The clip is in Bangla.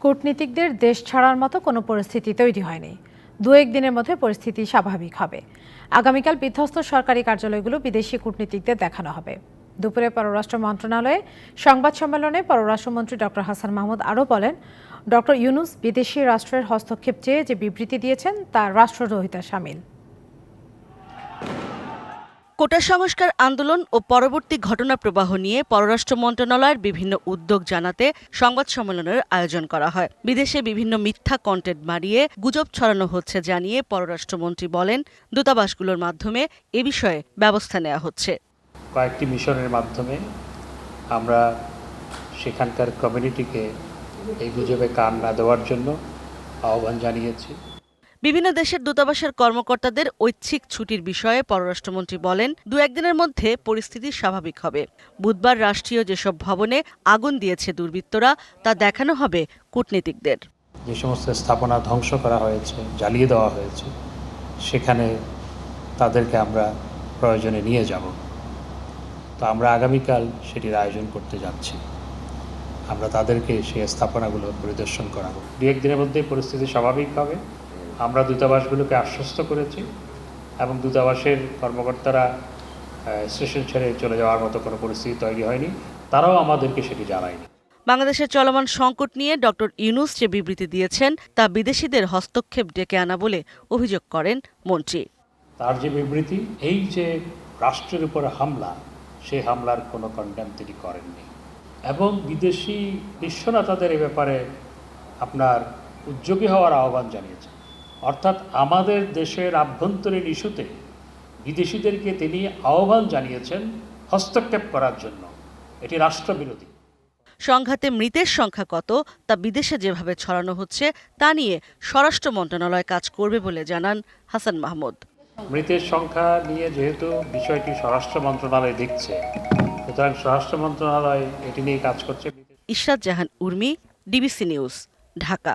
কূটনীতিকদের দেশ ছাড়ার মতো কোনো পরিস্থিতি তৈরি হয়নি। দু এক দিনের মধ্যে পরিস্থিতি স্বাভাবিক হবে। আগামীকাল বিধ্বস্ত সরকারি কার্যালয়গুলো বিদেশি কূটনীতিকদের দেখানো হবে। দুপুরে পররাষ্ট্র মন্ত্রণালয়ে সংবাদ সম্মেলনে পররাষ্ট্রমন্ত্রী ডক্টর হাসান মাহমুদ আরও বলেন, ডক্টর ইউনূস বিদেশি রাষ্ট্রের হস্তক্ষেপ চেয়ে যে বিবৃতি দিয়েছেন তা রাষ্ট্রদ্রোহিতা শামিল। কোটা সংস্কার আন্দোলন ও পরবর্তী ঘটনা প্রবাহ নিয়ে পররাষ্ট্র মন্ত্রণালয়ের বিভিন্ন উদ্যোগ জানাতে সংবাদ সম্মেলনের আয়োজন করা হয়। বিদেশে বিভিন্ন মিথ্যা কন্টেন্ট মারিয়ে গুজব ছড়ানো হচ্ছে জানিয়ে পররাষ্ট্রমন্ত্রী বলেন, দূতাবাসগুলোর মাধ্যমে এ বিষয়ে ব্যবস্থা নেওয়া হচ্ছে। কয়েকটি মিশনের মাধ্যমে আমরা সেখানকার কমিউনিটিকে এই গুজবে কান না দেওয়ার জন্য আহ্বান জানিয়েছি। বিভিন্ন দেশের দূতাবাসের কর্মকর্তাদের ঐচ্ছিক ছুটির বিষয়ে পররাষ্ট্রমন্ত্রী বলেন, দু একদিনের মধ্যে পরিস্থিতি স্বাভাবিক হবে। বুধবার রাষ্ট্রীয় যেসব ভবনে আগুন দিয়েছে দুর্বৃত্তরা তা দেখানো হবে কূটনীতিকদের। যে সমস্ত স্থাপনা ধ্বংস করা হয়েছে, জ্বালিয়ে দেওয়া হয়েছে, সেখানে তাদেরকে আমরা প্রয়োজনে নিয়ে যাব। তো আমরা আগামীকাল সেটির আয়োজন করতে যাচ্ছি। আমরা তাদেরকে সেই স্থাপনাগুলো পরিদর্শন করাবো। দু একদিনের মধ্যেই পরিস্থিতি স্বাভাবিক হবে। আমরা দূতাবাসগুলোকে আশ্বস্ত করেছি এবং দূতাবাসের কর্মকর্তারা স্টেশন ছেড়ে চলে যাওয়ার মতো কোনো পরিস্থিতি তৈরি হয়নি, তারাও আমাদেরকে সেটি জানায়নি। বাংলাদেশের চলমান সংকট নিয়ে ডক্টর ইউনূস যে বিবৃতি দিয়েছেন তা বিদেশিদের হস্তক্ষেপ ডেকে আনা বলে অভিযোগ করেন মন্ত্রী। তার যে বিবৃতি, এই যে রাষ্ট্রের উপরে হামলা, সেই হামলার কোনো কন্ডেম তিনি করেননি এবং বিদেশি বিশ্বনেতাদের এ ব্যাপারে আপনার উদ্যোগী হওয়ার আহ্বান জানিয়েছেন। অর্থাৎ আমাদের দেশের আভ্যন্তরীণ ইস্যুতে বিদেশিদেরকে তিনি আহ্বান জানিয়েছেন হস্তক্ষেপ করার জন্য। এটি রাষ্ট্রবিরোধী। সংঘাতে মৃতের সংখ্যা কত তা বিদেশে যেভাবে ছড়ানো হচ্ছে তা নিয়ে স্বরাষ্ট্র মন্ত্রণালয় কাজ করবে বলে জানান হাসান মাহমুদ। মৃতের সংখ্যা নিয়ে যেহেতু বিষয়টি স্বরাষ্ট্র মন্ত্রণালয় দেখছে, সুতরাং স্বরাষ্ট্র মন্ত্রণালয় এটি নিয়ে কাজ করছে। ইশরাত জাহান উর্মি, ডিবিসি নিউজ, ঢাকা।